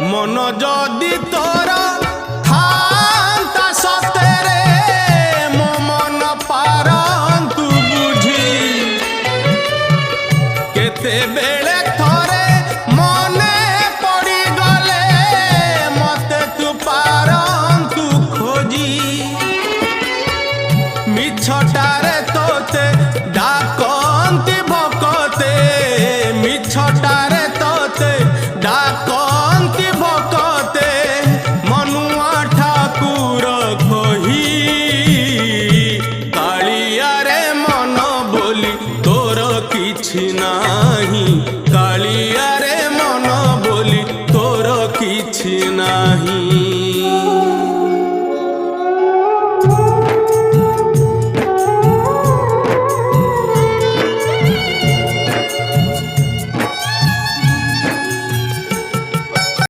মন যদি তোর থান্তা সতেরে মো মন পারন্তু বুঝি কেতেবেলে থরে মনে পড়ি গলে মতে তু পারন্তু খোঁজি মিছটারে তোতে ডাকন্তি ভকতে মিছটারে তোতে ডাকন্তি ভকতে মনুয়া ঠাকুর কহি কালিয়ারে মন বলি তোর কিছু নাহি কালিয়ারে মন বলি তোর কিছু নাহি।